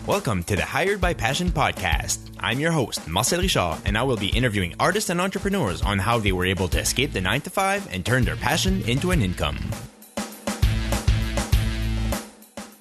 Welcome to the Hired by Passion podcast. I'm your host, Marcel, and I will be interviewing artists and entrepreneurs on how they were able to escape the 9-to-5 and turn their passion into an income.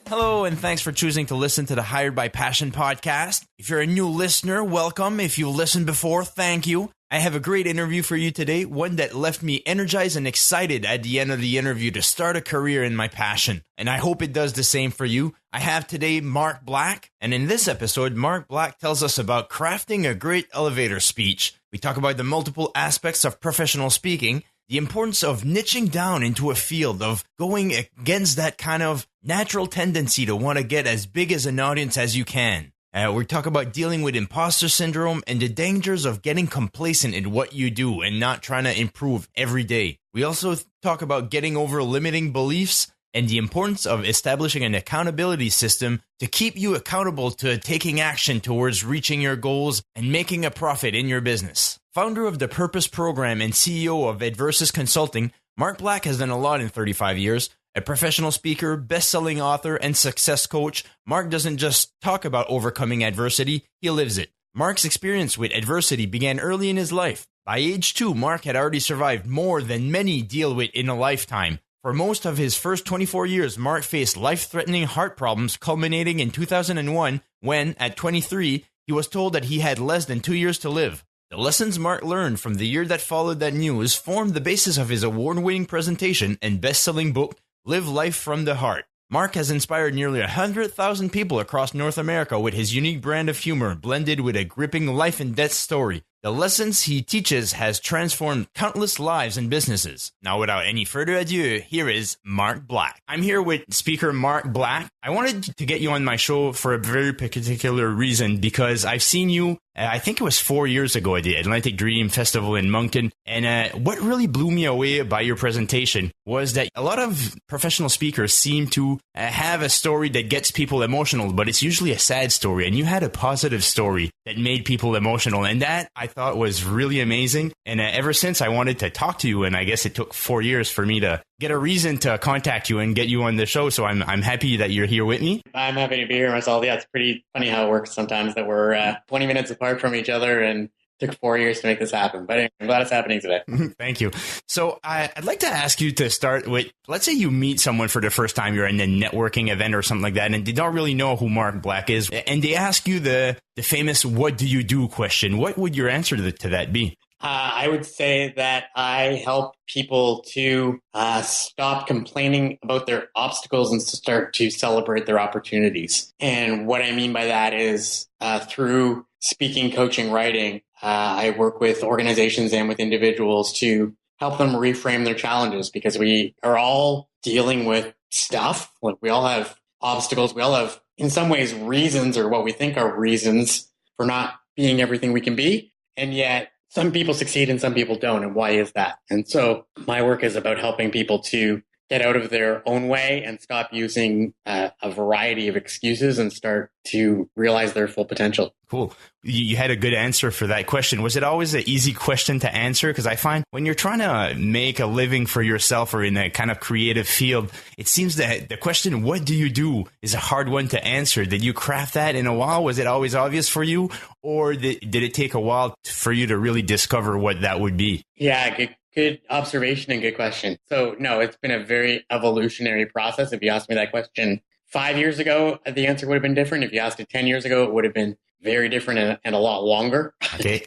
Hello, and thanks for choosing to listen to the Hired by Passion podcast. If you're a new listener, welcome. If you've listened before, thank you. I have a great interview for you today, one that left me energized and excited at the end of the interview to start a career in my passion. And I hope it does the same for you. I have today Mark Black, and in this episode, Mark Black tells us about crafting a great elevator speech. We talk about the multiple aspects of professional speaking, the importance of niching down into a field, of going against that kind of natural tendency to want to get as big as an audience as you can. We talk about dealing with imposter syndrome and the dangers of getting complacent in what you do and not trying to improve every day. We also talk about getting over limiting beliefs and the importance of establishing an accountability system to keep you accountable to taking action towards reaching your goals and making a profit in your business. Founder of the Purpose Program and CEO of Adversus Consulting, Mark Black has done a lot in 35 years. A professional speaker, best-selling author, and success coach, Mark doesn't just talk about overcoming adversity, he lives it. Mark's experience with adversity began early in his life. By age 2, Mark had already survived more than many deal with in a lifetime. For most of his first 24 years, Mark faced life-threatening heart problems, culminating in 2001 when, at 23, he was told that he had less than 2 years to live. The lessons Mark learned from the year that followed that news formed the basis of his award-winning presentation and best-selling book, Live Life from the Heart. Mark has inspired nearly 100,000 people across North America with his unique brand of humor, blended with a gripping life and death story. The lessons he teaches has transformed countless lives and businesses. Now, without any further ado, here is Mark Black. I'm here with speaker Mark Black. I wanted to get you on my show for a very particular reason, because I've seen you, I think it was 4 years ago at the Atlantic Dream Festival in Moncton. And what really blew me away by your presentation was that a lot of professional speakers seem to have a story that gets people emotional, but it's usually a sad story. And you had a positive story that made people emotional. And that I thought was really amazing. And ever since, I wanted to talk to you. And I guess it took 4 years for me to get a reason to contact you and get you on the show. So I'm happy that you're here with me. I'm happy to be here myself. Yeah, it's pretty funny how it works sometimes that we're 20 minutes apart from each other and took 4 years to make this happen. But anyway, I'm glad it's happening today. Thank you. So I'd like to ask you to start with, let's say you meet someone for the first time, you're in a networking event or something like that, and they don't really know who Mark Black is. And they ask you the famous, what do you do question. What would your answer to that be? I would say that I help people to stop complaining about their obstacles and start to celebrate their opportunities. And what I mean by that is through speaking, coaching, writing, I work with organizations and with individuals to help them reframe their challenges, because we are all dealing with stuff. Like, we all have obstacles. We all have, in some ways, reasons, or what we think are reasons for not being everything we can be. And yet some people succeed and some people don't. And why is that? And so my work is about helping people to get out of their own way and stop using a variety of excuses and start to realize their full potential. Cool. You had a good answer for that question. Was it always an easy question to answer? Because I find when you're trying to make a living for yourself or in a kind of creative field, it seems that the question, what do you do, is a hard one to answer. Did you craft that in a while? Was it always obvious for you? Or did it take a while for you to really discover what that would be? Yeah, good observation and good question. So no, it's been a very evolutionary process. If you asked me that question 5 years ago, the answer would have been different. If you asked it 10 years ago, it would have been very different and a lot longer. Okay.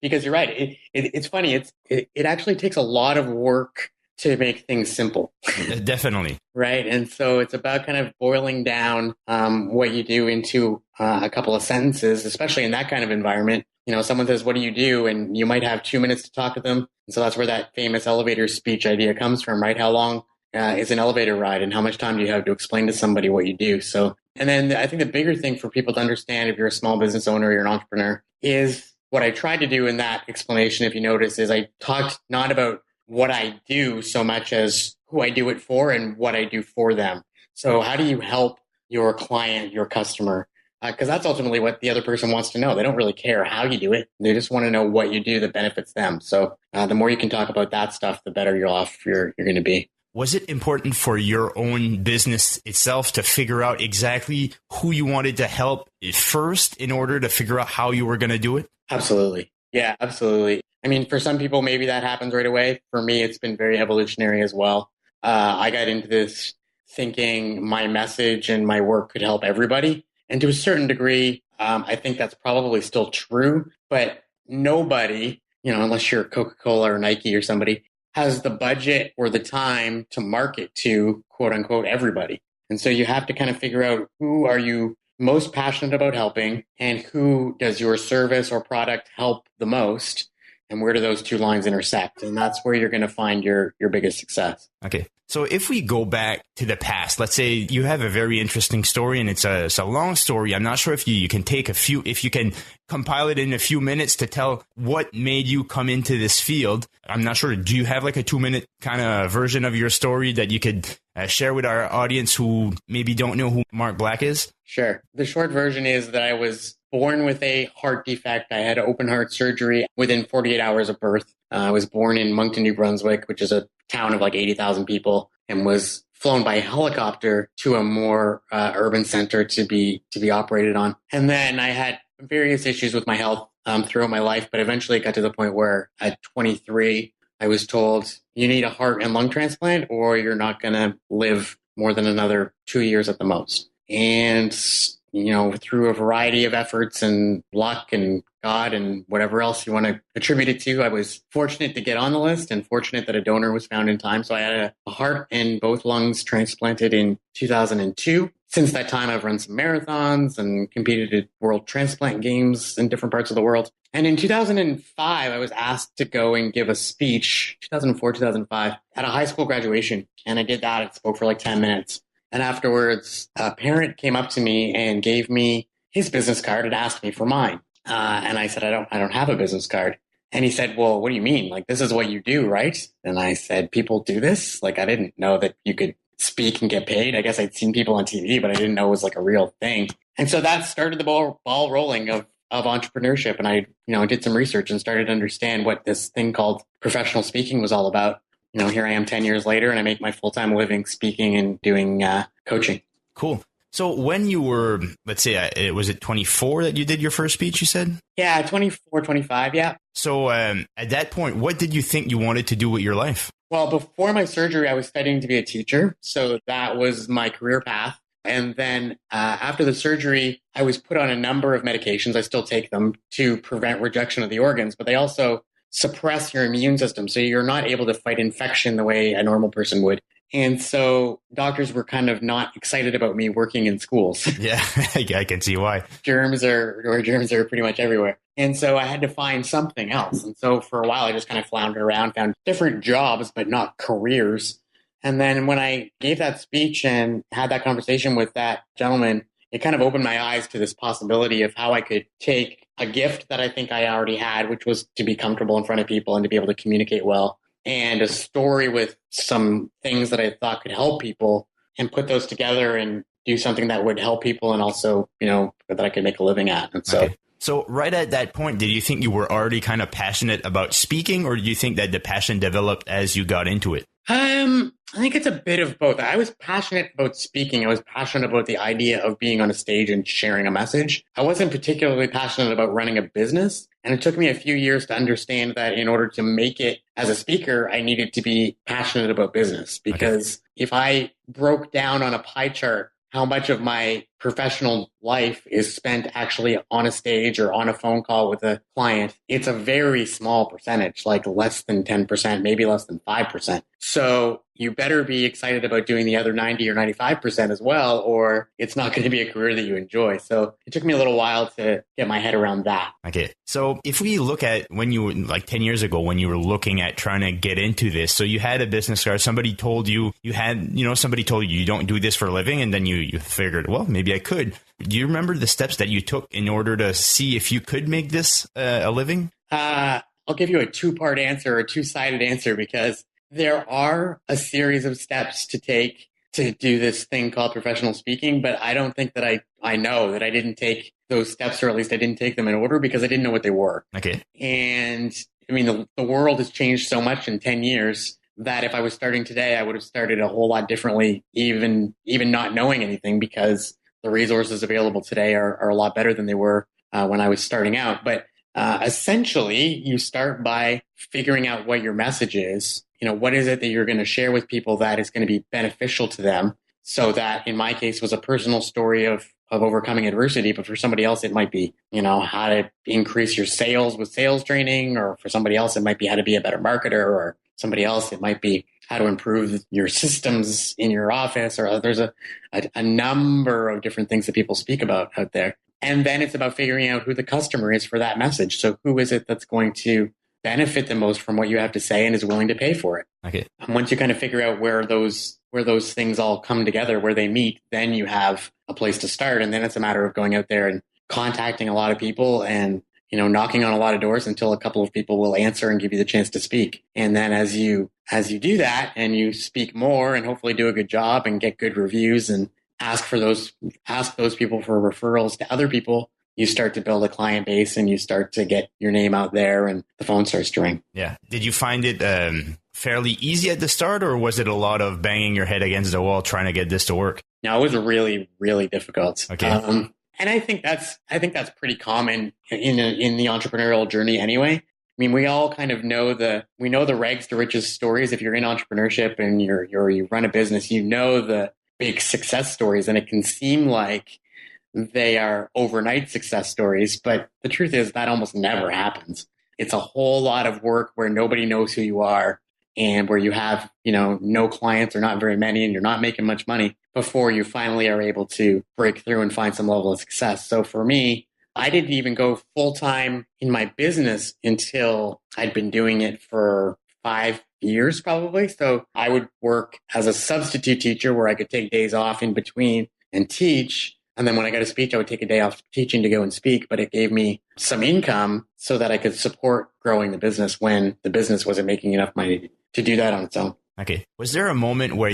Because you're right. It's funny. It actually takes a lot of work to make things simple. Definitely. Right. And so it's about kind of boiling down what you do into a couple of sentences, especially in that kind of environment. You know, someone says, what do you do? And you might have 2 minutes to talk to them. And so that's where that famous elevator speech idea comes from, right? How long is an elevator ride, and how much time do you have to explain to somebody what you do? So, and then I think the bigger thing for people to understand, if you're a small business owner or you're an entrepreneur, is what I tried to do in that explanation, if you notice, is I talked not about what I do so much as who I do it for and what I do for them. So how do you help your client, your customer? Because that's ultimately what the other person wants to know. They don't really care how you do it. They just want to know what you do that benefits them. So the more you can talk about that stuff, the better you're off you're going to be. Was it important for your own business itself to figure out exactly who you wanted to help first in order to figure out how you were going to do it? Absolutely. Yeah, absolutely. I mean, for some people, maybe that happens right away. For me, it's been very evolutionary as well. I got into this thinking my message and my work could help everybody. And to a certain degree, I think that's probably still true. But nobody, unless you're Coca-Cola or Nike or somebody, has the budget or the time to market to quote unquote everybody. And so you have to kind of figure out who are you most passionate about helping and who does your service or product help the most, and where do those two lines intersect? And that's where you're going to find your biggest success. Okay. So if we go back to the past, let's say you have a very interesting story and it's a long story. I'm not sure if you can take if you can compile it in a few minutes to tell what made you come into this field. I'm not sure. Do you have like a 2-minute kind of version of your story that you could share with our audience who maybe don't know who Mark Black is? Sure. The short version is that I was born with a heart defect. I had open heart surgery within 48 hours of birth. I was born in Moncton, New Brunswick, which is a town of like 80,000 people, and was flown by helicopter to a more urban center to be operated on. And then I had various issues with my health throughout my life, but eventually it got to the point where at 23, I was told you need a heart and lung transplant or you're not going to live more than another 2 years at the most. And, through a variety of efforts and luck and God and whatever else you want to attribute it to, I was fortunate to get on the list and fortunate that a donor was found in time. So I had a heart and both lungs transplanted in 2002. Since that time, I've run some marathons and competed at World Transplant Games in different parts of the world. And in 2005, I was asked to go and give a speech, 2004, 2005, at a high school graduation. And I did that. I spoke for like 10 minutes. And afterwards, a parent came up to me and gave me his business card and asked me for mine. And I said, I don't have a business card. And he said, well, what do you mean? Like, this is what you do, right? And I said, people do this? Like, I didn't know that you could speak and get paid. I guess I'd seen people on TV, but I didn't know it was like a real thing. And so that started the ball rolling of entrepreneurship. And I, did some research and started to understand what this thing called professional speaking was all about. Here I am 10 years later and I make my full-time living speaking and doing coaching. Cool. So when you were, let's say, was it 24 that you did your first speech, you said? Yeah, 24, 25, yeah. So at that point, what did you think you wanted to do with your life? Well, before my surgery, I was studying to be a teacher. So that was my career path. And then after the surgery, I was put on a number of medications. I still take them to prevent rejection of the organs, but they also suppress your immune system. So you're not able to fight infection the way a normal person would. And so doctors were kind of not excited about me working in schools. Yeah, I can see why. Germs are pretty much everywhere. And so I had to find something else. And so for a while, I just kind of floundered around, found different jobs, but not careers. And then when I gave that speech and had that conversation with that gentleman, it kind of opened my eyes to this possibility of how I could take a gift that I think I already had, which was to be comfortable in front of people and to be able to communicate well, and a story with some things that I thought could help people, and put those together and do something that would help people and also, that I could make a living at. And so, okay. So right at that point, did you think you were already kind of passionate about speaking, or do you think that the passion developed as you got into it? I think it's a bit of both. I was passionate about speaking. I was passionate about the idea of being on a stage and sharing a message. I wasn't particularly passionate about running a business. And it took me a few years to understand that in order to make it as a speaker, I needed to be passionate about business. Because if I broke down on a pie chart how much of my professional life is spent actually on a stage or on a phone call with a client, it's a very small percentage, like less than 10%, maybe less than 5%. So you better be excited about doing the other 90 or 95% as well, or it's not going to be a career that you enjoy. So it took me a little while to get my head around that. Okay. So if we look at when you were like 10 years ago, when you were looking at trying to get into this, so you had a business card, somebody told you, somebody told you don't do this for a living. And then you figured, well, maybe I could. Do you remember the steps that you took in order to see if you could make this a living? I'll give you a two-part answer, a two-sided answer, because there are a series of steps to take to do this thing called professional speaking, but I don't think that I know that I didn't take those steps, or at least I didn't take them in order because I didn't know what they were. Okay. And I mean, the world has changed so much in 10 years that if I was starting today, I would have started a whole lot differently, even not knowing anything, because the resources available today are a lot better than they were when I was starting out. But essentially, you start by figuring out what your message is. What is it that you're going to share with people that is going to be beneficial to them? So that, in my case, was a personal story of overcoming adversity. But for somebody else, it might be, how to increase your sales with sales training, or for somebody else, it might be how to be a better marketer, or somebody else, it might be how to improve your systems in your office, or there's a number of different things that people speak about out there. And then it's about figuring out who the customer is for that message. So who is it that's going to benefit the most from what you have to say and is willing to pay for it? Okay. And once you kind of figure out where those things all come together, where they meet, then you have a place to start. And then it's a matter of going out there and contacting a lot of people and, knocking on a lot of doors until a couple of people will answer and give you the chance to speak. And then as you do that and you speak more and hopefully do a good job and get good reviews and ask those people for referrals to other people, you start to build a client base and you start to get your name out there and the phone starts to ring. Yeah. Did you find it fairly easy at the start, or was it a lot of banging your head against the wall trying to get this to work? No, it was really, really difficult. Okay. And I think that's pretty common in the entrepreneurial journey anyway. I mean, we all kind of know the rags to riches stories. If you're in entrepreneurship and you run a business, the big success stories, and it can seem like they are overnight success stories, but the truth is that almost never happens. It's a whole lot of work where nobody knows who you are and where you have, no clients or not very many, and you're not making much money before you finally are able to break through and find some level of success. So for me, I didn't even go full time in my business until I'd been doing it for 5 years probably. So I would work as a substitute teacher where I could take days off in between and teach. And then when I got a speech, I would take a day off teaching to go and speak, but it gave me some income so that I could support growing the business when the business wasn't making enough money to do that on its own. Okay. Was there a moment where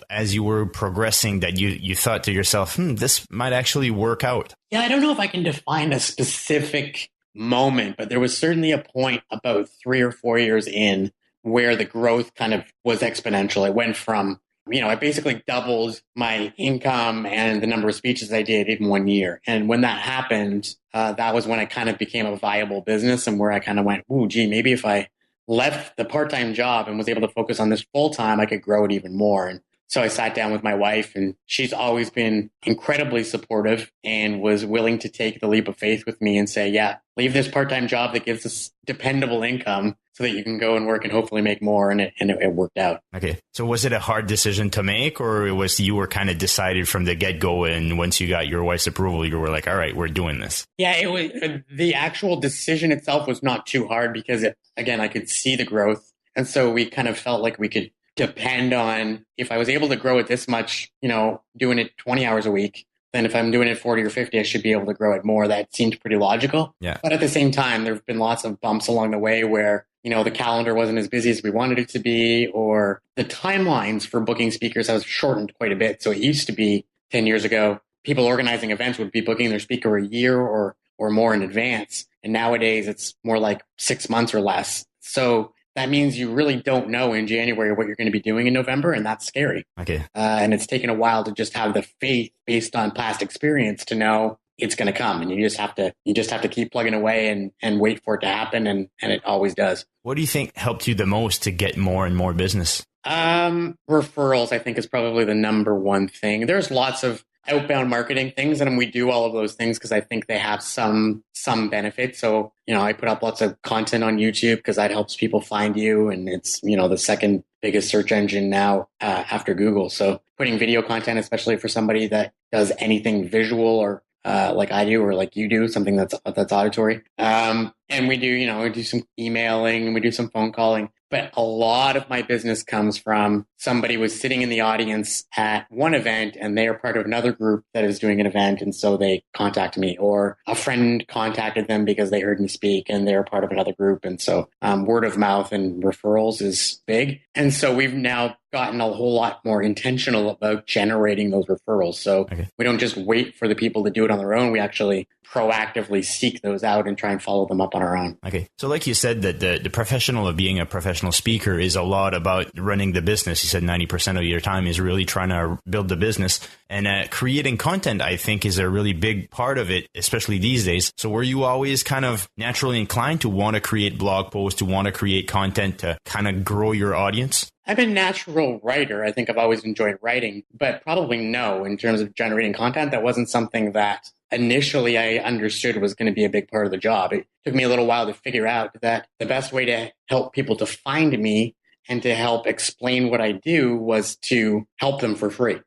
as you were progressing, that you thought to yourself, this might actually work out? Yeah, I don't know if I can define a specific moment, but there was certainly a point about 3 or 4 years in where the growth kind of was exponential. It went from, I basically doubled my income and the number of speeches I did in 1 year. And when that happened, that was when I kind of became a viable business, and where I kind of went, maybe if I left the part-time job and was able to focus on this full-time, I could grow it even more. And so I sat down with my wife, and she's always been incredibly supportive and was willing to take the leap of faith with me and say, yeah, leave this part-time job that gives us dependable income so that you can go and work and hopefully make more. And it worked out. Okay. So was it a hard decision to make, or you were kind of decided from the get-go, and once you got your wife's approval, you were like, all right, we're doing this? Yeah, it was, the actual decision itself was not too hard because, again, I could see the growth. And so we kind of felt like we could depend on, if I was able to grow it this much, doing it 20 hours a week, then if I'm doing it 40 or 50, I should be able to grow it more. That seemed pretty logical. Yeah. But at the same time, there have been lots of bumps along the way where, the calendar wasn't as busy as we wanted it to be, or the timelines for booking speakers has shortened quite a bit. So it used to be 10 years ago, people organizing events would be booking their speaker a year or more in advance. And nowadays it's more like 6 months or less. So that means you really don't know in January what you're going to be doing in November, and that's scary. Okay. And it's taken a while to just have the faith based on past experience to know it's going to come, and you just have to keep plugging away and wait for it to happen, and it always does. What do you think helped you the most to get more and more business? Referrals, I think, is probably the number one thing. There's lots of outbound marketing things, and we do all of those things because I think they have some benefit. So, I put up lots of content on YouTube because that helps people find you, and it's, the second biggest search engine now after Google. So putting video content, especially for somebody that does anything visual or like I do, or like you do, something that's auditory. And we do some emailing, we do some phone calling. But a lot of my business comes from somebody was sitting in the audience at one event and they are part of another group that is doing an event. And so they contacted me, or a friend contacted them because they heard me speak and they're part of another group. And so word of mouth and referrals is big. And so we've now gotten a whole lot more intentional about generating those referrals. So we don't just wait for the people to do it on their own. We actually proactively seek those out and try and follow them up on our own. Okay. So like you said, that the professional of being a professional speaker is a lot about running the business. You said 90% of your time is really trying to build the business, and creating content, I think, is a really big part of it, especially these days. So were you always kind of naturally inclined to want to create blog posts, to want to create content to kind of grow your audience? I'm a natural writer. I think I've always enjoyed writing, but probably no, in terms of generating content, that wasn't something that initially I understood was going to be a big part of the job. It took me a little while to figure out that the best way to help people to find me and to help explain what I do was to help them for free,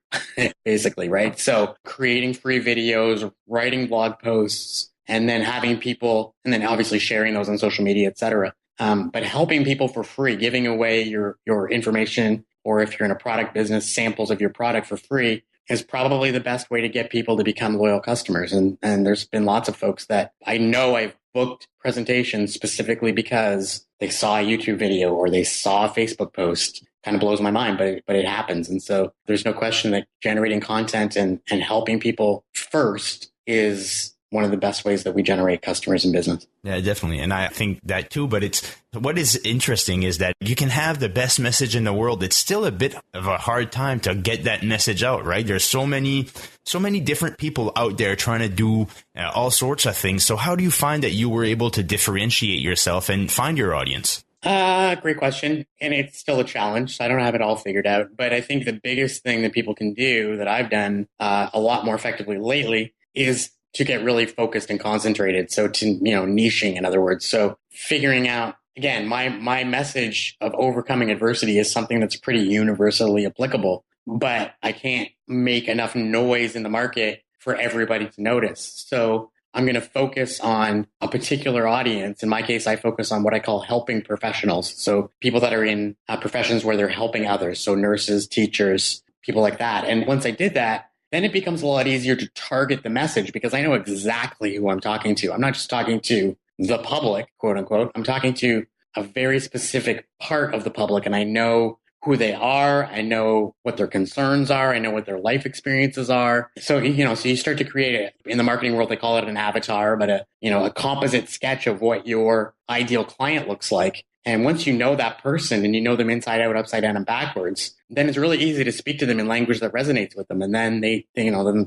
basically, right? So creating free videos, writing blog posts, and then having people, and then obviously sharing those on social media, et cetera. But helping people for free, giving away your information, or if you're in a product business, samples of your product for free is probably the best way to get people to become loyal customers. And there's been lots of folks that I know I've booked presentations specifically because they saw a YouTube video or they saw a Facebook post. Kind of blows my mind, but it happens. And so there's no question that generating content and helping people first is one of the best ways that we generate customers in business. Yeah, definitely. And I think that too. But what is interesting is that you can have the best message in the world. It's still a bit of a hard time to get that message out, right? There's so many different people out there trying to do all sorts of things. So how do you find that you were able to differentiate yourself and find your audience? Great question. And it's still a challenge. So I don't have it all figured out. But I think the biggest thing that people can do that I've done a lot more effectively lately is to get really focused and concentrated. So to, niching, in other words. So figuring out, again, my message of overcoming adversity is something that's pretty universally applicable, but I can't make enough noise in the market for everybody to notice. So I'm going to focus on a particular audience. In my case, I focus on what I call helping professionals. So people that are in professions where they're helping others. So nurses, teachers, people like that. And once I did that, then it becomes a lot easier to target the message because I know exactly who I'm talking to. I'm not just talking to the public, quote unquote. I'm talking to a very specific part of the public, and I know who they are. I know what their concerns are. I know what their life experiences are. So, so you start to create in the marketing world, they call it an avatar, but a composite sketch of what your ideal client looks like. And once you know that person and you know them inside out, upside down, and backwards, then it's really easy to speak to them in language that resonates with them. And then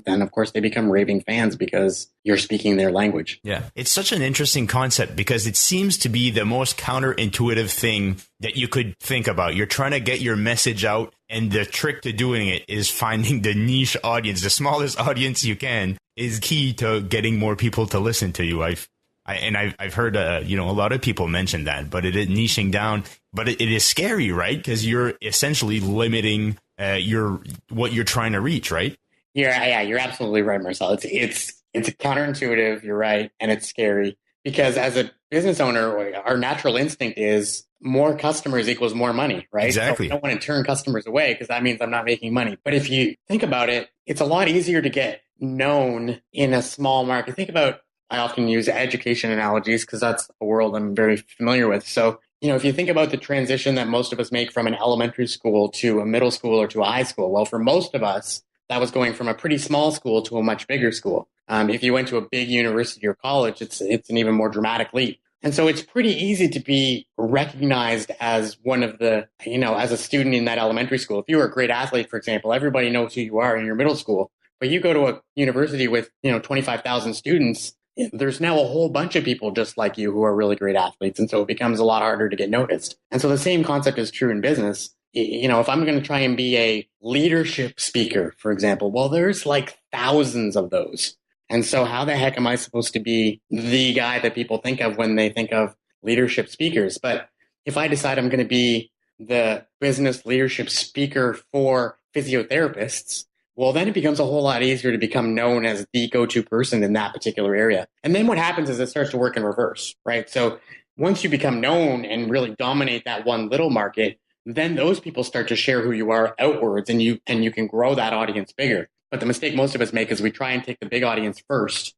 then of course they become raving fans because you're speaking their language. Yeah. It's such an interesting concept because it seems to be the most counterintuitive thing that you could think about. You're trying to get your message out, and the trick to doing it is finding the niche audience. The smallest audience you can is key to getting more people to listen to you. I've heard, a lot of people mention that, but it is niching down, but it is scary, right? Because you're essentially limiting what you're trying to reach, right? Yeah, you're absolutely right, Marcel. It's counterintuitive. You're right. And it's scary because as a business owner, our natural instinct is more customers equals more money, right? Exactly. So I don't want to turn customers away because that means I'm not making money. But if you think about it, it's a lot easier to get known in a small market. Think about, I often use education analogies because that's a world I'm very familiar with. So, if you think about the transition that most of us make from an elementary school to a middle school or to a high school, well, for most of us, that was going from a pretty small school to a much bigger school. If you went to a big university or college, it's an even more dramatic leap. And so it's pretty easy to be recognized as one of the, as a student in that elementary school. If you were a great athlete, for example, everybody knows who you are in your middle school. But you go to a university with, 25,000 students, there's now a whole bunch of people just like you who are really great athletes. And so it becomes a lot harder to get noticed. And so the same concept is true in business. If I'm going to try and be a leadership speaker, for example, well, there's like thousands of those. And so how the heck am I supposed to be the guy that people think of when they think of leadership speakers? But if I decide I'm going to be the business leadership speaker for physiotherapists, well, then it becomes a whole lot easier to become known as the go-to person in that particular area. And then what happens is it starts to work in reverse, right? So once you become known and really dominate that one little market, then those people start to share who you are outwards, and you can grow that audience bigger. But the mistake most of us make is we try and take the big audience first,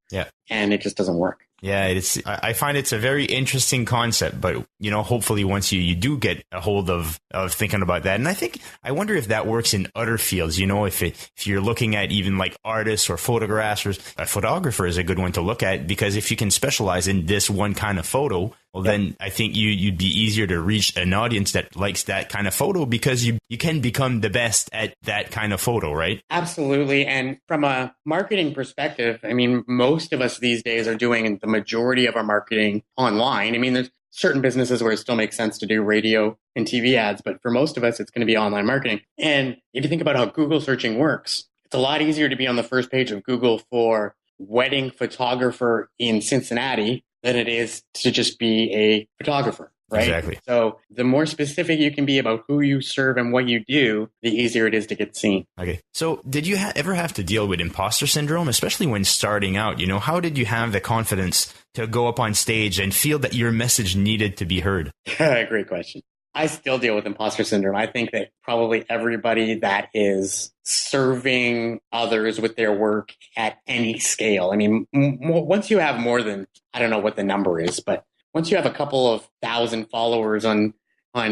and it just doesn't work. Yeah, I find it's a very interesting concept, but hopefully once you do get a hold of thinking about that, and I wonder if that works in other fields. If you're looking at even like artists or photographers, a photographer is a good one to look at, because if you can specialize in this one kind of photo, well, then I think you'd be easier to reach an audience that likes that kind of photo, because you can become the best at that kind of photo, right? Absolutely. And from a marketing perspective, I mean, most of us these days are doing the majority of our marketing online. I mean, there's certain businesses where it still makes sense to do radio and TV ads, but for most of us, it's going to be online marketing. And if you think about how Google searching works, it's a lot easier to be on the first page of Google for wedding photographer in Cincinnati than it is to just be a photographer, right? Exactly. So the more specific you can be about who you serve and what you do, the easier it is to get seen. Okay. So did you ever have to deal with imposter syndrome, especially when starting out? How did you have the confidence to go up on stage and feel that your message needed to be heard? Great question. I still deal with imposter syndrome. I think that probably everybody that is serving others with their work at any scale. I mean, once you have more than, I don't know what the number is, but once you have a couple of thousand followers on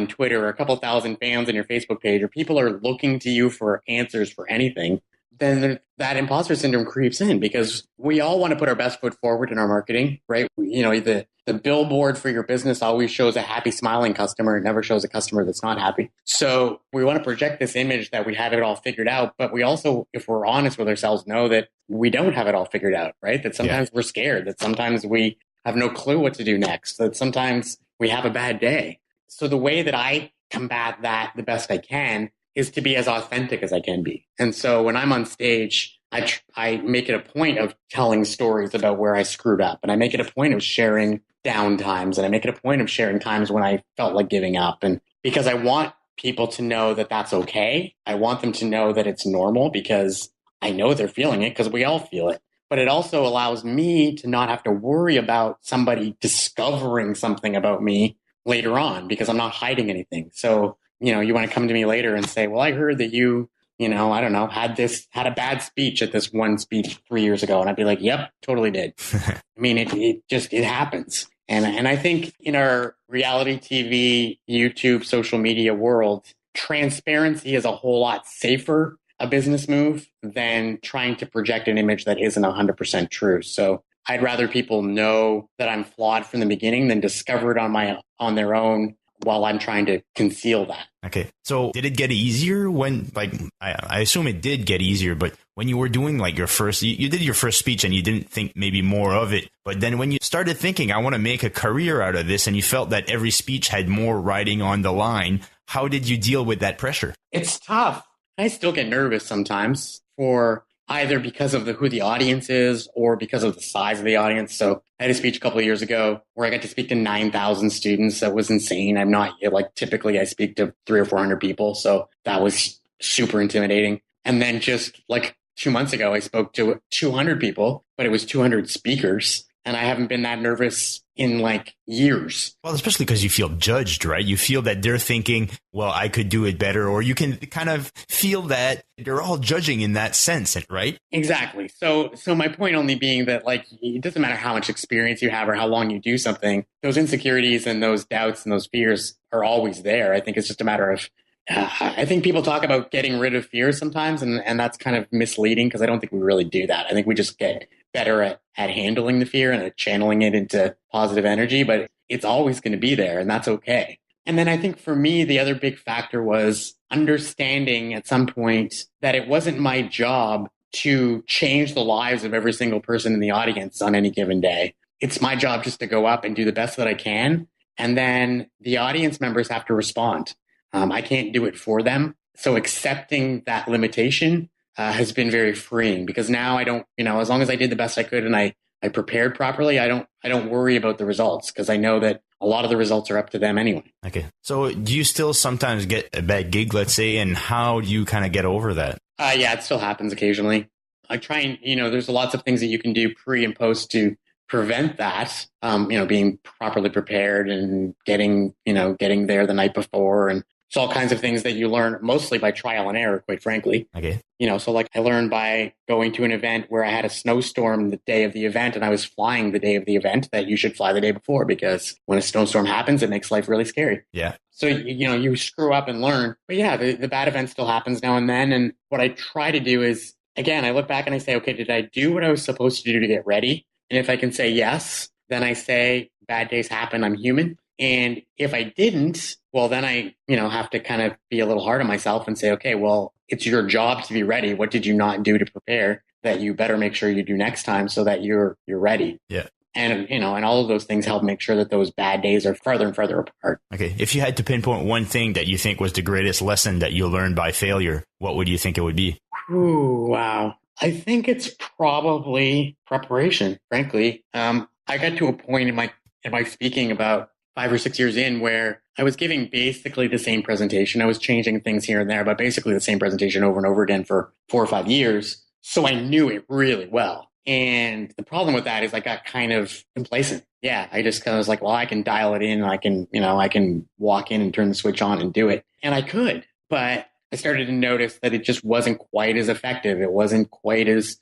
Twitter, or a couple thousand fans on your Facebook page, or people are looking to you for answers for anything, then that imposter syndrome creeps in, because we all want to put our best foot forward in our marketing, right? The billboard for your business always shows a happy, smiling customer. It never shows a customer that's not happy. So we want to project this image that we have it all figured out. But we also, if we're honest with ourselves, know that we don't have it all figured out, right? That sometimes we're scared, that sometimes we have no clue what to do next, that sometimes we have a bad day. So the way that I combat that the best I can is to be as authentic as I can be. And so when I'm on stage, I make it a point of telling stories about where I screwed up. And I make it a point of sharing down times. And I make it a point of sharing times when I felt like giving up. And because I want people to know that that's okay. I want them to know that it's normal, because I know they're feeling it, because we all feel it. But it also allows me to not have to worry about somebody discovering something about me later on, because I'm not hiding anything. So, you want to come to me later and say, well, I heard that you, I don't know, had a bad speech at this one speech 3 years ago. And I'd be like, yep, totally did. I mean, it happens. And I think in our reality TV, YouTube, social media world, transparency is a whole lot safer a business move than trying to project an image that isn't 100% true. So I'd rather people know that I'm flawed from the beginning than discover it on their own while I'm trying to conceal that. Okay. So did it get easier when, I assume it did get easier, but when you were doing you did your first speech and you didn't think maybe more of it, but then when you started thinking, I want to make a career out of this, and you felt that every speech had more writing on the line, how did you deal with that pressure? It's tough. I still get nervous sometimes, for either because of who the audience is or because of the size of the audience. So I had a speech a couple of years ago where I got to speak to 9,000 students. That was insane. I'm not typically I speak to 300 or 400 people. So that was super intimidating. And then just 2 months ago, I spoke to 200 people, but it was 200 speakers. And I haven't been that nervous in years. Well, especially because you feel judged, right? You feel that they're thinking, well, I could do it better, or you can kind of feel that they're all judging in that sense, right? Exactly. So my point only being that it doesn't matter how much experience you have or how long you do something, those insecurities and those doubts and those fears are always there. I think it's just a matter of I think people talk about getting rid of fear sometimes, and that's kind of misleading, because I don't think we really do that. I think we just get better at handling the fear and at channeling it into positive energy, but it's always going to be there, and that's okay. And then I think for me, the other big factor was understanding at some point that it wasn't my job to change the lives of every single person in the audience on any given day. It's my job just to go up and do the best that I can, and then the audience members have to respond. I can't do it for them. So accepting that limitation has been very freeing, because now I don't, as long as I did the best I could and I prepared properly, I don't worry about the results, because I know that a lot of the results are up to them anyway. Okay. So do you still sometimes get a bad gig, let's say, and how do you kind of get over that? Yeah, it still happens occasionally. I try and, there's lots of things that you can do pre and post to prevent that, being properly prepared and getting there the night before and It's all kinds of things that you learn mostly by trial and error, quite frankly. Okay. So like I learned by going to an event where I had a snowstorm the day of the event and I was flying the day of the event, that you should fly the day before, because when a snowstorm happens, it makes life really scary. Yeah. So, you screw up and learn. But yeah, the bad event still happens now and then. And what I try to do is, again, I look back and I say, okay, did I do what I was supposed to do to get ready? And if I can say yes, then I say bad days happen. I'm human. And if I didn't, well, then I, have to kind of be a little hard on myself and say, okay, well, it's your job to be ready. What did you not do to prepare that you better make sure you do next time so that you're ready? Yeah. And, and all of those things help make sure that those bad days are farther and farther apart. Okay. If you had to pinpoint one thing that you think was the greatest lesson that you learned by failure, what would you think it would be? Ooh, wow. I think it's probably preparation, frankly. I got to a point in my speaking about 5 or 6 years in where I was giving basically the same presentation. I was changing things here and there, but basically the same presentation over and over again for 4 or 5 years. So I knew it really well. And the problem with that is I got kind of complacent. Yeah, I just kind of was like, well, I can dial it in. I can walk in and turn the switch on and do it. And I could, but I started to notice that it just wasn't quite as effective. It wasn't quite as,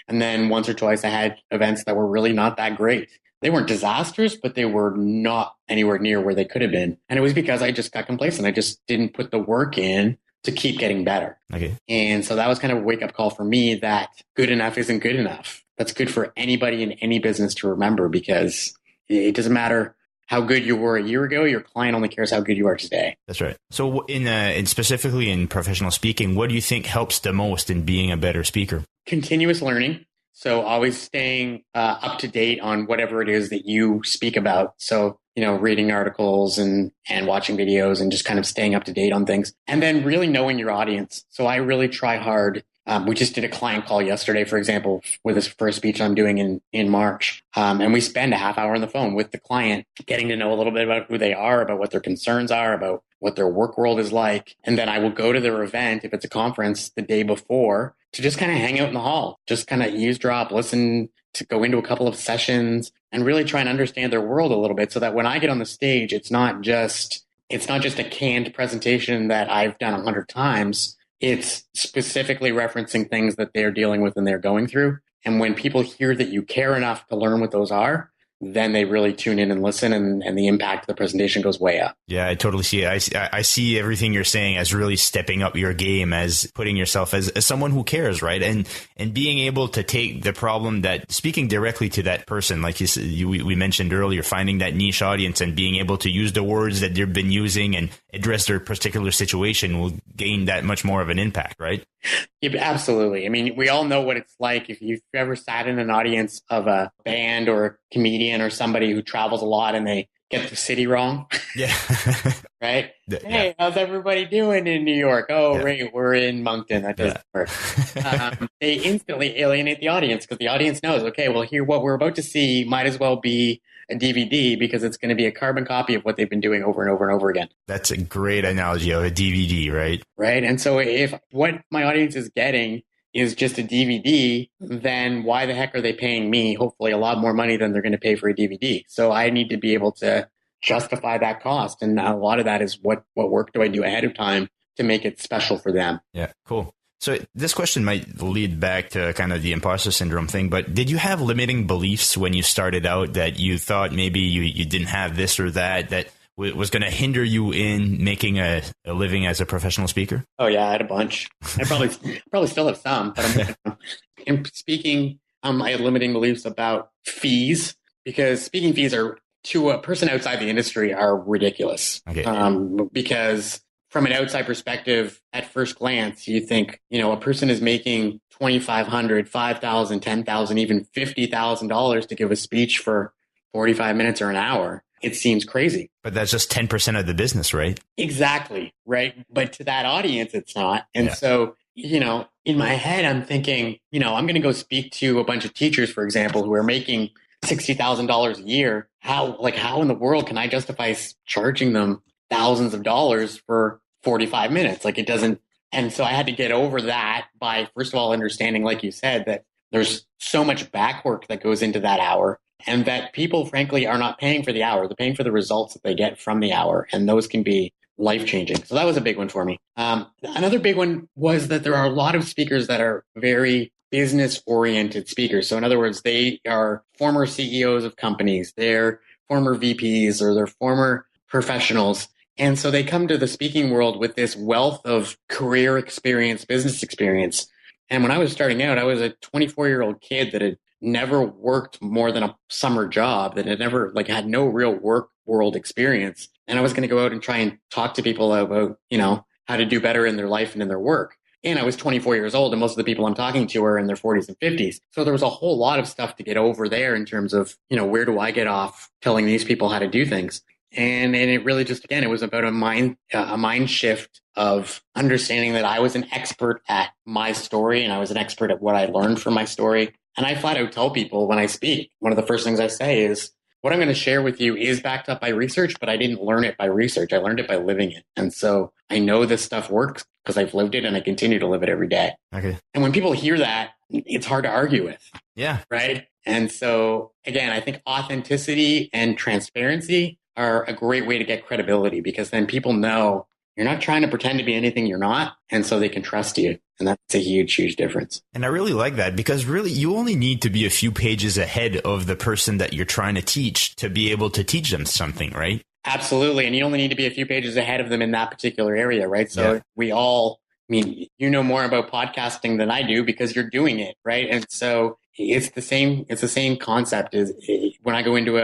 and then once or twice I had events that were really not that great. They weren't disasters, but they were not anywhere near where they could have been. And it was because I just got complacent. I just didn't put the work in to keep getting better. Okay. And so that was kind of a wake up call for me that good enough isn't good enough. That's good for anybody in any business to remember, because it doesn't matter how good you were a year ago. Your client only cares how good you are today. That's right. So in specifically in professional speaking, what do you think helps the most in being a better speaker? Continuous learning. So always staying up to date on whatever it is that you speak about. So, reading articles and watching videos and just kind of staying up to date on things. And then really knowing your audience. So I really try hard. We just did a client call yesterday, for example, with this first speech I'm doing in March. And we spend a half hour on the phone with the client, getting to know a little bit about who they are, about what their concerns are, about what their work world is like. And then I will go to their event, if it's a conference, the day before to just kind of hang out in the hall, just kind of eavesdrop, listen, to go into a couple of sessions and really try and understand their world a little bit, so that when I get on the stage, it's not just a canned presentation that I've done 100 times. It's specifically referencing things that they're dealing with and they're going through. And when people hear that you care enough to learn what those are, then they really tune in and listen, and the impact of the presentation goes way up. Yeah, I totally see it. I see everything you're saying as really stepping up your game, as putting yourself as someone who cares, right? And being able to take the problem, that speaking directly to that person, like we mentioned earlier, finding that niche audience and being able to use the words that they've been using and address their particular situation will gain that much more of an impact, right? Yeah, absolutely. I mean, we all know what it's like if you've ever sat in an audience of a band or a comedian or somebody who travels a lot and they get the city wrong. Yeah. Right? Yeah. Hey, how's everybody doing in New York? Oh, yeah. Right, we're in Moncton. That doesn't work. They instantly alienate the audience, because the audience knows, okay, well, here, what we're about to see might as well be a DVD, because it's going to be a carbon copy of what they've been doing over and over and over again. That's a great analogy of a DVD, right? Right. And so if what my audience is getting is just a DVD, then why the heck are they paying me, hopefully a lot more money than they're going to pay for a DVD? So I need to be able to justify that cost. And a lot of that is what work do I do ahead of time to make it special for them? Yeah, cool. So this question might lead back to kind of the imposter syndrome thing, but did you have limiting beliefs when you started out that you thought maybe you didn't have this or that was going to hinder you in making a living as a professional speaker? Oh yeah, I had a bunch. I probably still have some, but in speaking, I had limiting beliefs about fees, because speaking fees are, to a person outside the industry, are ridiculous. Okay. Because from an outside perspective, at first glance, you think, a person is making $2,500, $5,000, $10,000, even $50,000 to give a speech for 45 minutes or an hour. It seems crazy. But that's just 10% of the business, right? Exactly. Right. But to that audience, it's not. And so, in my head, I'm thinking, I'm going to go speak to a bunch of teachers, for example, who are making $60,000 a year. How in the world can I justify charging them thousands of dollars for 45 minutes? Like, it doesn't. And so I had to get over that by, first of all, understanding, like you said, that there's so much back work that goes into that hour, and that people, frankly, are not paying for the hour. They're paying for the results that they get from the hour. And those can be life-changing. So that was a big one for me. Another big one was that there are a lot of speakers that are very business-oriented speakers. So in other words, they are former CEOs of companies, they're former VPs, or they're former professionals. And so they come to the speaking world with this wealth of career experience, business experience. And when I was starting out, I was a 24-year-old kid that had never worked more than a summer job, that had never had no real work world experience. And I was going to go out and try and talk to people about, how to do better in their life and in their work. And I was 24 years old, and most of the people I'm talking to are in their 40s and 50s. So there was a whole lot of stuff to get over there in terms of, where do I get off telling these people how to do things? And it really just, again, it was about a mind shift of understanding that I was an expert at my story, and I was an expert at what I learned from my story. And I flat out tell people when I speak, one of the first things I say is, what I'm going to share with you is backed up by research, but I didn't learn it by research. I learned it by living it. And so I know this stuff works because I've lived it, and I continue to live it every day. Okay. And when people hear that, it's hard to argue with. Yeah. Right. And so, again, I think authenticity and transparency are a great way to get credibility, because then people know you're not trying to pretend to be anything you're not. And so they can trust you. And that's a huge, huge difference. And I really like that, because really you only need to be a few pages ahead of the person that you're trying to teach to be able to teach them something, right? Absolutely. And you only need to be a few pages ahead of them in that particular area, right? So we all, you know more about podcasting than I do because you're doing it, right? And so it's the same concept as when I go into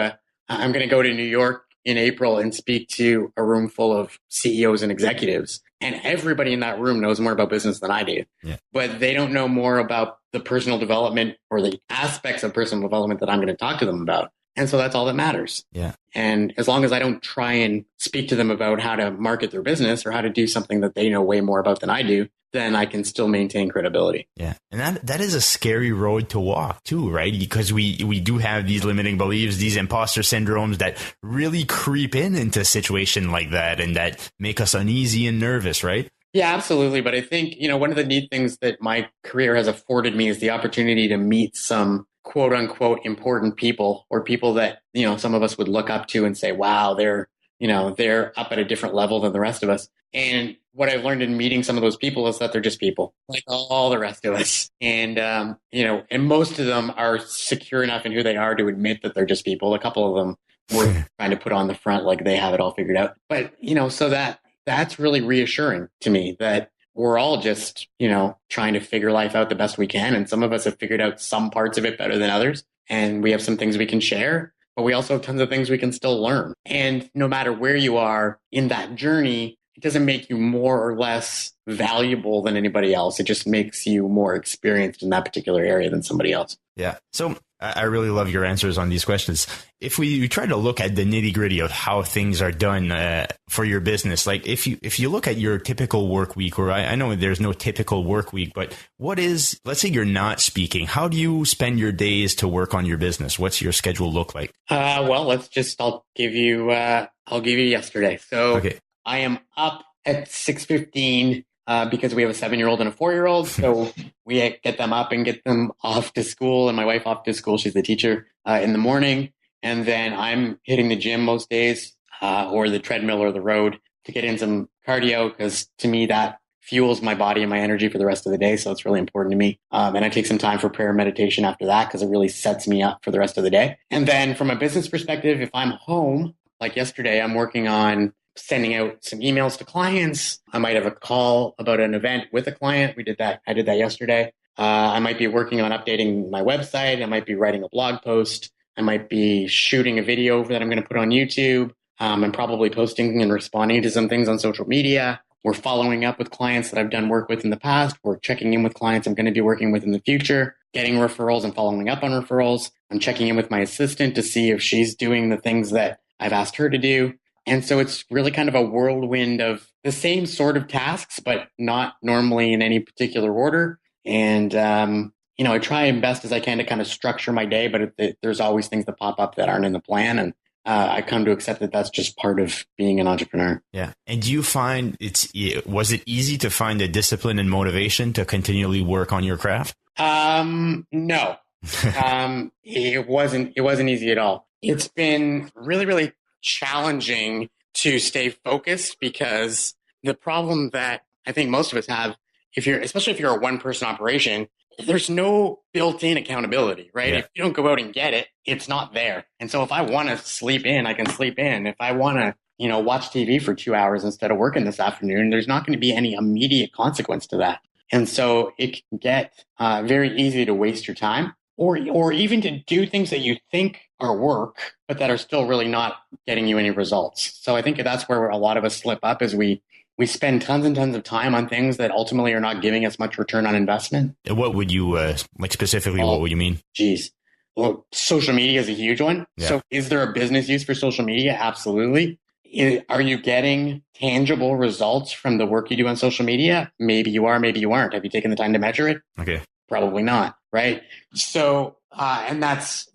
I'm going to go to New York in April and speak to a room full of CEOs and executives. And everybody in that room knows more about business than I do. Yeah. But they don't know more about the personal development or the aspects of personal development that I'm going to talk to them about. And so that's all that matters. Yeah. And as long as I don't try and speak to them about how to market their business or how to do something that they know way more about than I do, then I can still maintain credibility. Yeah. And that is a scary road to walk too, right? Because we do have these limiting beliefs, these imposter syndromes that really creep into a situation like that and that make us uneasy and nervous, right? Yeah, absolutely. But I think, one of the neat things that my career has afforded me is the opportunity to meet some quote unquote important people, or people that, some of us would look up to and say, wow, they're up at a different level than the rest of us. And what I've learned in meeting some of those people is that they're just people like all the rest of us. And, and most of them are secure enough in who they are to admit that they're just people. A couple of them were trying to put on the front like they have it all figured out. But, so that's really reassuring to me that we're all just, trying to figure life out the best we can. And some of us have figured out some parts of it better than others. And we have some things we can share, but we also have tons of things we can still learn. And no matter where you are in that journey, it doesn't make you more or less valuable than anybody else. It just makes you more experienced in that particular area than somebody else. Yeah. So I really love your answers on these questions. If we try to look at the nitty gritty of how things are done for your business, like if you look at your typical work week, or I know there's no typical work week, but let's say you're not speaking, how do you spend your days to work on your business? What's your schedule look like? Well, I'll give you yesterday. So okay. I am up at 6:15 because we have a 7-year-old and a 4-year-old. So we get them up and get them off to school, and my wife off to school. She's the teacher in the morning. And then I'm hitting the gym most days or the treadmill or the road to get in some cardio, because to me that fuels my body and my energy for the rest of the day. So it's really important to me. And I take some time for prayer and meditation after that, because it really sets me up for the rest of the day. And then from a business perspective, if I'm home, like yesterday, I'm working on sending out some emails to clients. I might have a call about an event with a client. I did that yesterday. I might be working on updating my website. I might be writing a blog post. I might be shooting a video that I'm going to put on YouTube. I'm probably posting and responding to some things on social media. We're following up with clients that I've done work with in the past. We're checking in with clients I'm going to be working with in the future, getting referrals and following up on referrals. I'm checking in with my assistant to see if she's doing the things that I've asked her to do. And so it's really kind of a whirlwind of the same sort of tasks, but not normally in any particular order. And, I try as best as I can to kind of structure my day, but there's always things that pop up that aren't in the plan. And I come to accept that that's just part of being an entrepreneur. Yeah. And do you find was it easy to find the discipline and motivation to continually work on your craft? No, it wasn't easy at all. It's been really, really challenging to stay focused, because the problem that I think most of us have, especially if you're a one-person operation, there's no built-in accountability, right? Yeah. If you don't go out and get it, it's not there. And so if I want to sleep in, I can sleep in. If I want to, watch TV for 2 hours instead of working this afternoon, there's not going to be any immediate consequence to that. And so it can get very easy to waste your time, or even to do things that you think are work, but that are still really not getting you any results. So I think that's where a lot of us slip up, is we spend tons and tons of time on things that ultimately are not giving us much return on investment. What would you, specifically, what would you mean? Geez. Well, social media is a huge one. Yeah. So is there a business use for social media? Absolutely. Are you getting tangible results from the work you do on social media? Maybe you are, maybe you aren't. Have you taken the time to measure it? Okay. Probably not, right? So, and that's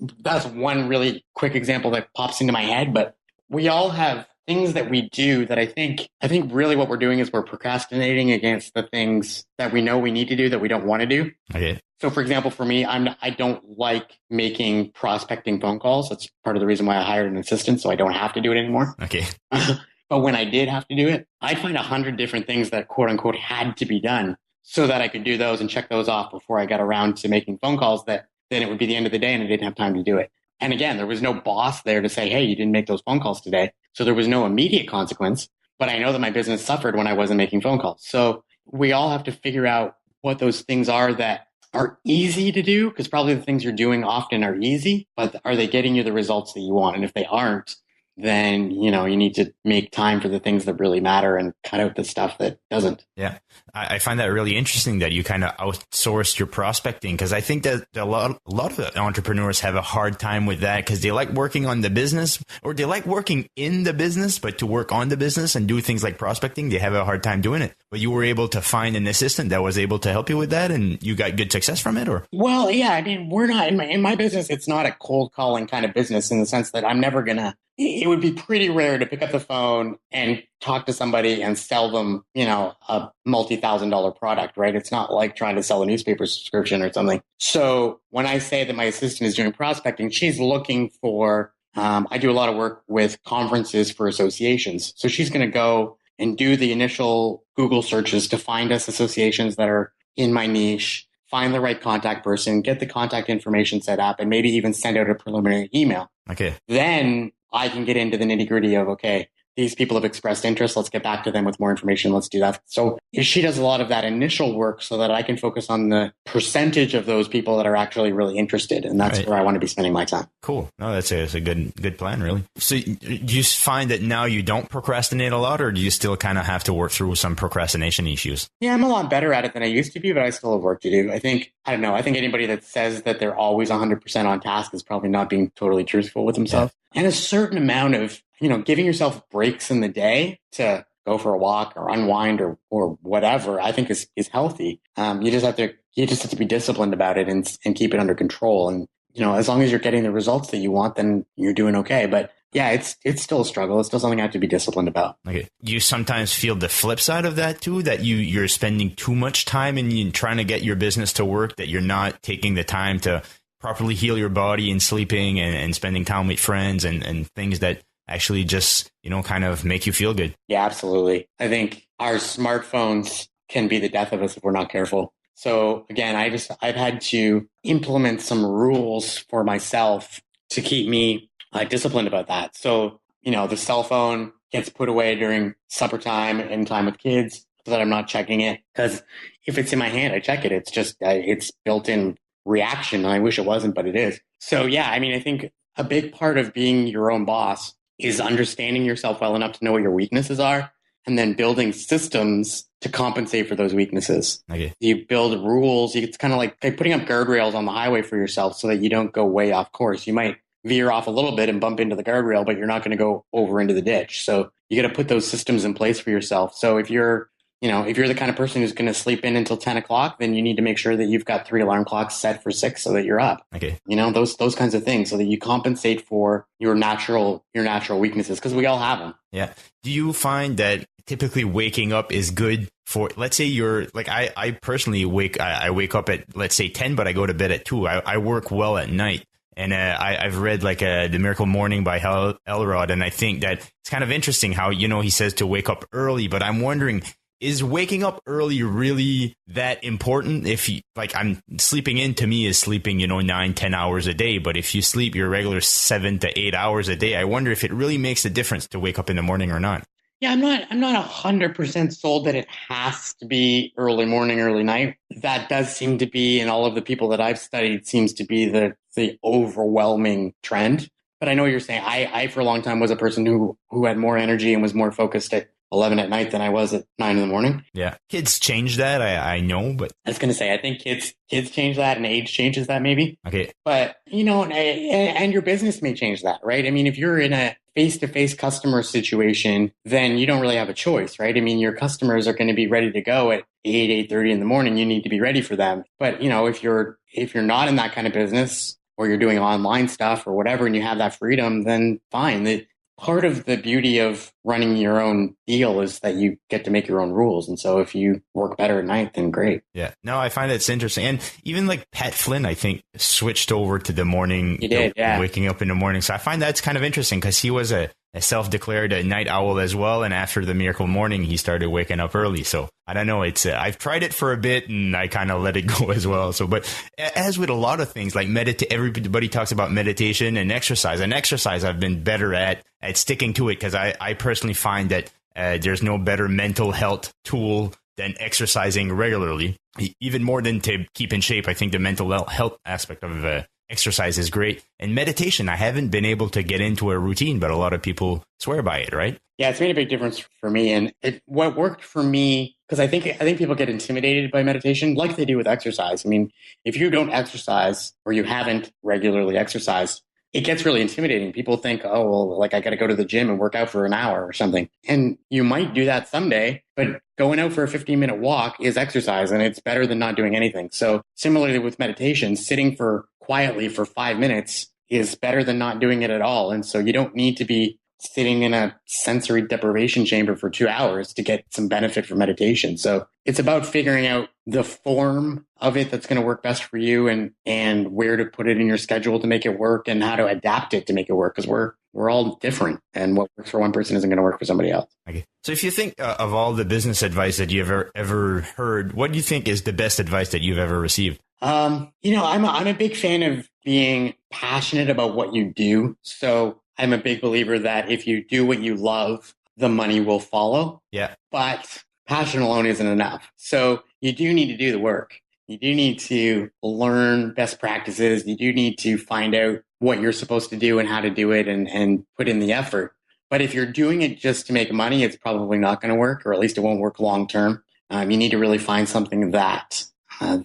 one really quick example that pops into my head, but we all have things that we do that I think really what we're doing is we're procrastinating against the things that we know we need to do that we don't want to do. Okay. So for example, for me, I don't like making prospecting phone calls. That's part of the reason why I hired an assistant, so I don't have to do it anymore. Okay. But when I did have to do it, I'd find 100 different things that quote unquote had to be done so that I could do those and check those off before I got around to making phone calls, that then it would be the end of the day and I didn't have time to do it. And again, there was no boss there to say, hey, you didn't make those phone calls today. So there was no immediate consequence, but I know that my business suffered when I wasn't making phone calls. So we all have to figure out what those things are that are easy to do, because probably the things you're doing often are easy, but are they getting you the results that you want? And if they aren't, then, you need to make time for the things that really matter and cut out the stuff that doesn't. Yeah. I find that really interesting that you kind of outsourced your prospecting, because I think that a lot of entrepreneurs have a hard time with that, because they like working on the business, or they like working in the business, but to work on the business and do things like prospecting, they have a hard time doing it. But you were able to find an assistant that was able to help you with that, and you got good success from it, or? Well, yeah, I mean, we're not in my business. It's not a cold calling kind of business, in the sense that I'm never going to, it would be pretty rare to pick up the phone and talk to somebody and sell them, a multi-$1,000 product, right? It's not like trying to sell a newspaper subscription or something. So when I say that my assistant is doing prospecting, she's looking for, I do a lot of work with conferences for associations. So she's going to go and do the initial Google searches to find us associations that are in my niche, find the right contact person, get the contact information set up, and maybe even send out a preliminary email. Okay. Then I can get into the nitty gritty of, okay, these people have expressed interest. Let's get back to them with more information. Let's do that. So she does a lot of that initial work so that I can focus on the percentage of those people that are actually really interested. And that's where I want to be spending my time. Cool. No, that's a good plan, really. So do you find that now you don't procrastinate a lot, or do you still kind of have to work through some procrastination issues? Yeah, I'm a lot better at it than I used to be, but I still have work to do. I think anybody that says that they're always 100% on task is probably not being totally truthful with themselves. Yeah. And a certain amount of, giving yourself breaks in the day to go for a walk or unwind or whatever, I think is healthy. You just have to be disciplined about it and keep it under control. And, as long as you're getting the results that you want, then you're doing okay. But yeah, it's still a struggle. It's still something I have to be disciplined about. Okay. You sometimes feel the flip side of that too, that you're spending too much time in trying to get your business to work, that you're not taking the time to properly heal your body and sleeping and spending time with friends and things that actually just, kind of make you feel good. Yeah, absolutely. I think our smartphones can be the death of us if we're not careful. So again, I've had to implement some rules for myself to keep me disciplined about that. So, the cell phone gets put away during supper time and time with kids so that I'm not checking it. Because if it's in my hand, I check it. It's just, it's built-in reaction. And I wish it wasn't, but it is. So yeah, I think a big part of being your own boss is understanding yourself well enough to know what your weaknesses are, and then building systems to compensate for those weaknesses. Okay. You build rules. It's kind of like putting up guardrails on the highway for yourself so that you don't go way off course. You might veer off a little bit and bump into the guardrail, but you're not going to go over into the ditch. So you got to put those systems in place for yourself. So if you're the kind of person who's going to sleep in until 10 o'clock, then you need to make sure that you've got 3 alarm clocks set for 6 so that you're up. Okay. Those kinds of things so that you compensate for your natural weaknesses, because we all have them. Yeah. Do you find that typically waking up is good for, let's say you're like, I personally wake up at, let's say 10, but I go to bed at 2. I work well at night. And I've read like The Miracle Morning by Elrod, and I think that it's kind of interesting how, he says to wake up early, but I'm wondering, is waking up early really that important? If you, I'm sleeping in, to me, is sleeping, 9-10 hours a day. But if you sleep your regular 7 to 8 hours a day, I wonder if it really makes a difference to wake up in the morning or not. Yeah, I'm not 100% sold that it has to be early morning, early night. That does seem to be, in all of the people that I've studied, seems to be the overwhelming trend. But I know what you're saying. I for a long time was a person who had more energy and was more focused at 11 at night than I was at 9 in the morning. Yeah. Kids change that. I know, but I was going to say, I think kids change that and age changes that maybe. Okay. But, and your business may change that, right? I mean, if you're in a face-to-face customer situation, then you don't really have a choice, right? I mean, your customers are going to be ready to go at 8:30 in the morning. You need to be ready for them. But, if you're not in that kind of business, or you're doing online stuff or whatever, and you have that freedom, then fine. Part of the beauty of running your own deal is that you get to make your own rules. And so if you work better at night, then great. Yeah. No, I find that's interesting. And even like Pat Flynn, I think, switched over to the morning, waking up in the morning. So I find that's kind of interesting because he was a self-declared night owl as well. And after the Miracle Morning, he started waking up early. So I don't know. It's I've tried it for a bit and I kind of let it go as well. So, but as with a lot of things like everybody talks about meditation and exercise. And exercise, I've been better at sticking to it because I personally find that there's no better mental health tool than exercising regularly, even more than to keep in shape. I think the mental health aspect of exercise is great. And meditation, I haven't been able to get into a routine, but a lot of people swear by it, right? Yeah, it's made a big difference for me. And what worked for me, because I think people get intimidated by meditation like they do with exercise. I mean, if you don't exercise or you haven't regularly exercised, it gets really intimidating. People think, oh, well, like I got to go to the gym and work out for an hour or something. And you might do that someday, but going out for a 15-minute walk is exercise and it's better than not doing anything. So similarly with meditation, sitting quietly for 5 minutes is better than not doing it at all. And so you don't need to be sitting in a sensory deprivation chamber for 2 hours to get some benefit from meditation. So it's about figuring out the form of it that's going to work best for you and where to put it in your schedule to make it work and how to adapt it to make it work. Because we're all different and what works for one person isn't going to work for somebody else. Okay. So if you think of all the business advice that you've ever heard, what do you think is the best advice that you've ever received? I'm a big fan of being passionate about what you do. So I'm a big believer that if you do what you love, the money will follow. Yeah. But passion alone isn't enough. So you do need to do the work. You do need to learn best practices. You do need to find out what you're supposed to do and how to do it and put in the effort. But if you're doing it just to make money, it's probably not going to work, or at least it won't work long term. You need to really find something that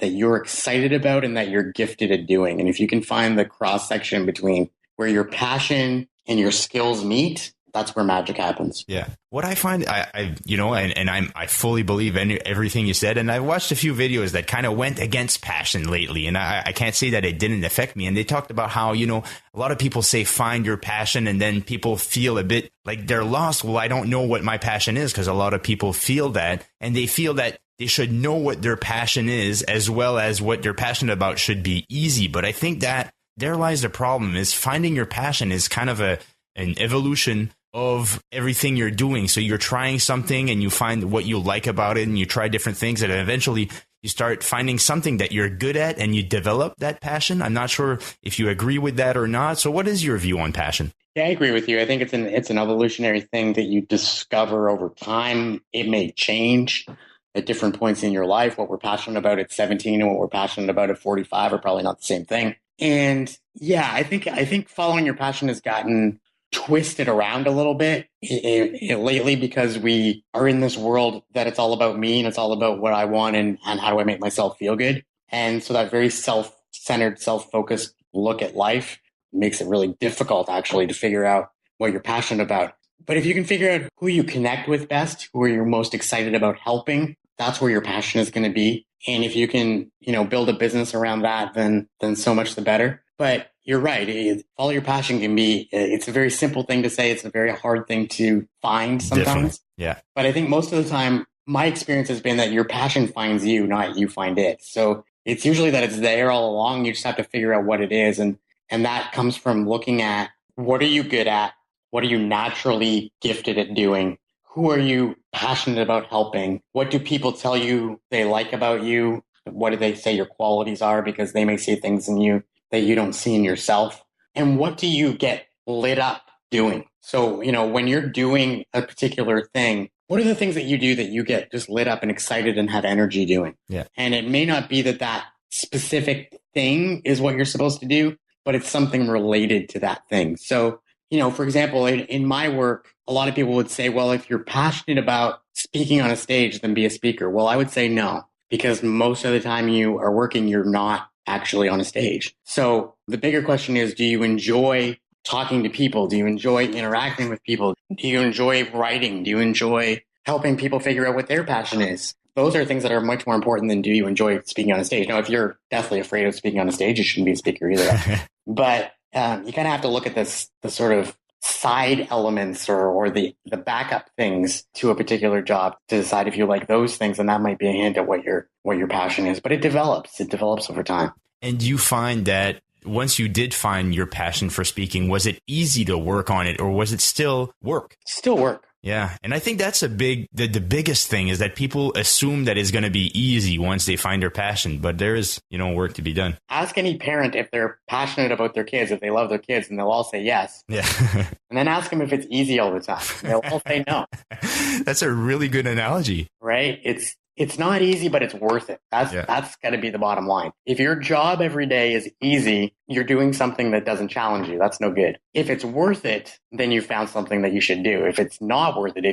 you're excited about and that you're gifted at doing. And if you can find the cross section between where your passion and your skills meet, that's where magic happens. Yeah. What I find, I fully believe in everything you said. And I've watched a few videos that kind of went against passion lately. And I can't say that it didn't affect me. And they talked about how, a lot of people say, find your passion. And then people feel a bit like they're lost. Well, I don't know what my passion is, because a lot of people feel that, and they feel that they should know what their passion is, as well as what they're passionate about should be easy. But I think that there lies the problem, is finding your passion is kind of an evolution of everything you're doing. So you're trying something and you find what you like about it and you try different things, and eventually you start finding something that you're good at and you develop that passion. I'm not sure if you agree with that or not. So what is your view on passion? Yeah, I agree with you. I think it's an evolutionary thing that you discover over time. It may change at different points in your life. What we're passionate about at 17 and what we're passionate about at 45 are probably not the same thing. And yeah, I think following your passion has gotten twisted around a little bit lately, because we are in this world that it's all about me and it's all about what I want and how do I make myself feel good. And so that very self-centered, self-focused look at life makes it really difficult actually to figure out what you're passionate about. But if you can figure out who you connect with best, who are you most excited about helping, that's where your passion is going to be. And if you can, build a business around that, then so much the better. But you're right. Follow your passion it's a very simple thing to say. It's a very hard thing to find sometimes. Definitely. Yeah. But I think most of the time, my experience has been that your passion finds you, not you find it. So it's usually that it's there all along. You just have to figure out what it is. And And that comes from looking at what are you good at? What are you naturally gifted at doing? Who are you passionate about helping? What do people tell you they like about you? What do they say your qualities are? Because they may see things in you that you don't see in yourself. And what do you get lit up doing? So, when you're doing a particular thing, what are the things that you do that you get just lit up and excited and have energy doing? Yeah. And it may not be that specific thing is what you're supposed to do, but it's something related to that thing. So, for example, in my work, a lot of people would say, well, if you're passionate about speaking on a stage, then be a speaker. Well, I would say no, because most of the time you are working, you're not actually on a stage. So the bigger question is, do you enjoy talking to people? Do you enjoy interacting with people? Do you enjoy writing? Do you enjoy helping people figure out what their passion is? Those are things that are much more important than do you enjoy speaking on a stage. Now, if you're deathly afraid of speaking on a stage, you shouldn't be a speaker either. But you kind of have to look at the sort of side elements or the backup things to a particular job to decide if you like those things, and that might be a hint at what your passion is. But it develops over time. And you find that once you did find your passion for speaking, was it easy to work on it, or was it still work? Still work. Yeah. And I think that's the biggest thing is that people assume that it's going to be easy once they find their passion, but there is, work to be done. Ask any parent if they're passionate about their kids, if they love their kids, and they'll all say yes. Yeah. And then ask them if it's easy all the time. They'll all say no. That's a really good analogy. Right? It's not easy, but it's worth it. That's got to be the bottom line. If your job every day is easy, you're doing something that doesn't challenge you. That's no good. If it's worth it, then you found something that you should do. If it's not worth it,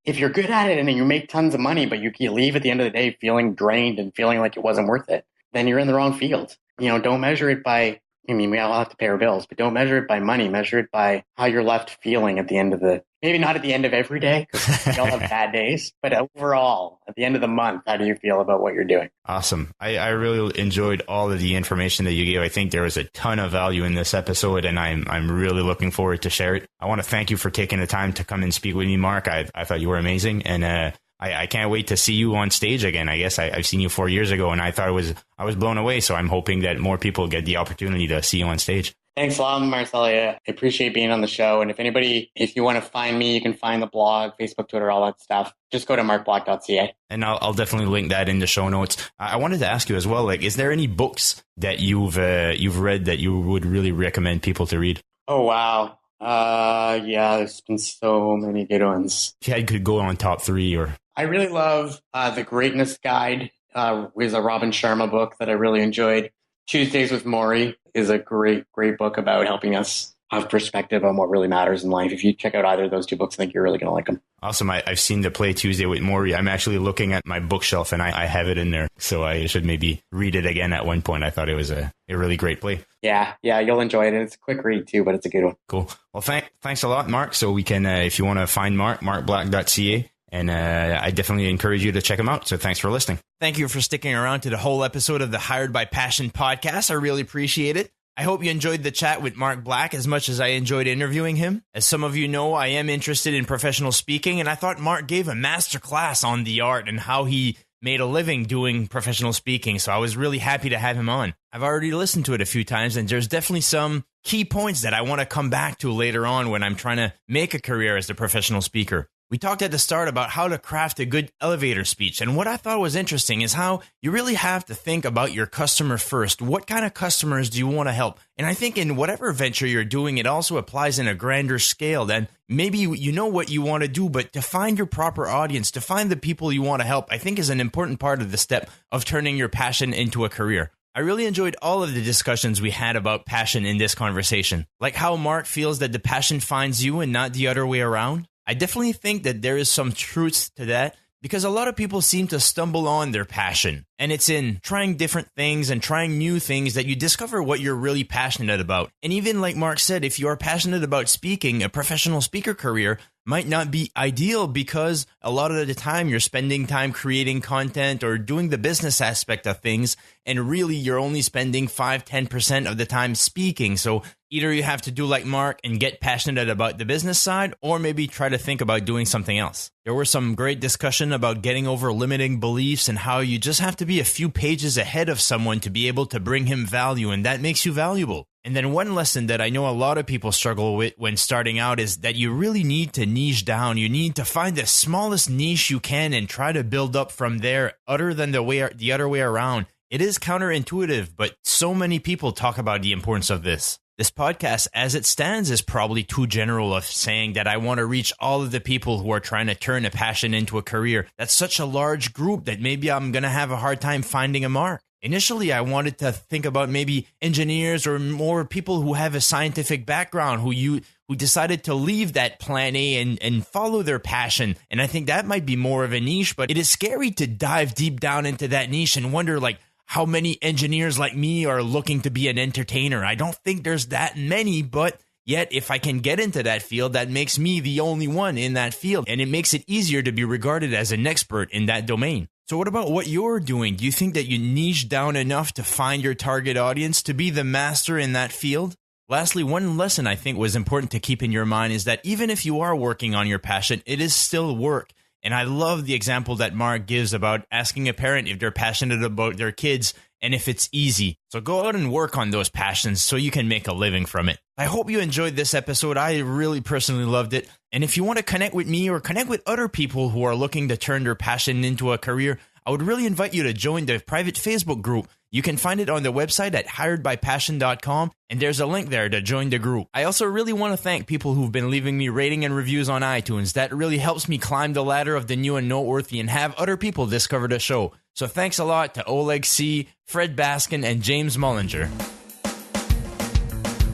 if you're good at it and you make tons of money, but you leave at the end of the day feeling drained and feeling like it wasn't worth it, then you're in the wrong field. Don't measure it by, we all have to pay our bills, but don't measure it by money. Measure it by how you're left feeling at the end of maybe not at the end of every day, because we all have bad days, but overall, at the end of the month, how do you feel about what you're doing? Awesome. I really enjoyed all of the information that you gave. I think there was a ton of value in this episode, and I'm really looking forward to share it. I want to thank you for taking the time to come and speak with me, Mark. I thought you were amazing, and I can't wait to see you on stage again. I guess I've seen you 4 years ago, and I was blown away. So I'm hoping that more people get the opportunity to see you on stage. Thanks a lot, Marcel. I appreciate being on the show. And if you want to find me, you can find the blog, Facebook, Twitter, all that stuff. Just go to markblack.ca. And I'll definitely link that in the show notes. I wanted to ask you as well, is there any books that you've read that you would really recommend people to read? Oh, wow. Yeah, there's been so many good ones. If you could go on top 3 or... I really love The Greatness Guide, is a Robin Sharma book that I really enjoyed. Tuesdays with Maury is a great book about helping us have perspective on what really matters in life. If you check out either of those 2 books, I think you're really going to like them. Awesome. I've seen the play Tuesday with Maury. I'm actually looking at my bookshelf, and I have it in there. So I should maybe read it again at one point. I thought it was a really great play. Yeah, you'll enjoy it. And it's a quick read too, but it's a good one. Cool. Well, thanks a lot, Mark. So we can, if you want to find Mark, markblack.ca. And I definitely encourage you to check them out. So thanks for listening. Thank you for sticking around to the whole episode of the Hired by Passion podcast. I really appreciate it. I hope you enjoyed the chat with Mark Black as much as I enjoyed interviewing him. As some of you know, I am interested in professional speaking, and I thought Mark gave a masterclass on the art and how he made a living doing professional speaking. So I was really happy to have him on. I've already listened to it a few times, and there's definitely some key points that I want to come back to later on when I'm trying to make a career as a professional speaker. We talked at the start about how to craft a good elevator speech, and what I thought was interesting is how you really have to think about your customer first. What kind of customers do you want to help? And I think in whatever venture you're doing, it also applies in a grander scale. Then maybe you know what you want to do, but to find your proper audience, to find the people you want to help, I think is an important part of the step of turning your passion into a career. I really enjoyed all of the discussions we had about passion in this conversation, like how Mark feels that the passion finds you and not the other way around. I definitely think that there is some truth to that because a lot of people seem to stumble on their passion. And it's in trying different things and trying new things that you discover what you're really passionate about. And even like Mark said, if you are passionate about speaking, a professional speaker career might not be ideal because a lot of the time you're spending time creating content or doing the business aspect of things. And really, you're only spending 5-10% of the time speaking. So either you have to do like Mark and get passionate about the business side, or maybe try to think about doing something else. There were some great discussion about getting over limiting beliefs and how you just have to be a few pages ahead of someone to be able to bring him value, and that makes you valuable. And then one lesson that I know a lot of people struggle with when starting out is that you really need to niche down. You need to find the smallest niche you can and try to build up from there, other than the other way around. It is counterintuitive, but so many people talk about the importance of this. This podcast, as it stands, is probably too general of saying that I want to reach all of the people who are trying to turn a passion into a career. That's such a large group that maybe I'm going to have a hard time finding a mark. Initially, I wanted to think about maybe engineers or more people who have a scientific background, who decided to leave that plan A and follow their passion. And I think that might be more of a niche, but it is scary to dive deep down into that niche and wonder, like, how many engineers like me are looking to be an entertainer. I don't think there's that many, but yet if I can get into that field, that makes me the only one in that field, and it makes it easier to be regarded as an expert in that domain. So what about what you're doing? Do you think that you niche down enough to find your target audience to be the master in that field? Lastly, one lesson I think was important to keep in your mind is that even if you are working on your passion, it is still work. And I love the example that Mark gives about asking a parent if they're passionate about their kids and if it's easy. So go out and work on those passions so you can make a living from it. I hope you enjoyed this episode. I really personally loved it. And if you want to connect with me or connect with other people who are looking to turn their passion into a career, I would really invite you to join the private Facebook group. You can find it on the website at hiredbypassion.com, and there's a link there to join the group. I also really want to thank people who've been leaving me rating and reviews on iTunes. That really helps me climb the ladder of the new and noteworthy and have other people discover the show. So thanks a lot to Oleg C., Fred Baskin, and James Mullinger.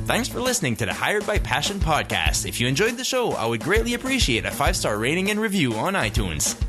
Thanks for listening to the Hired by Passion podcast. If you enjoyed the show, I would greatly appreciate a 5-star rating and review on iTunes.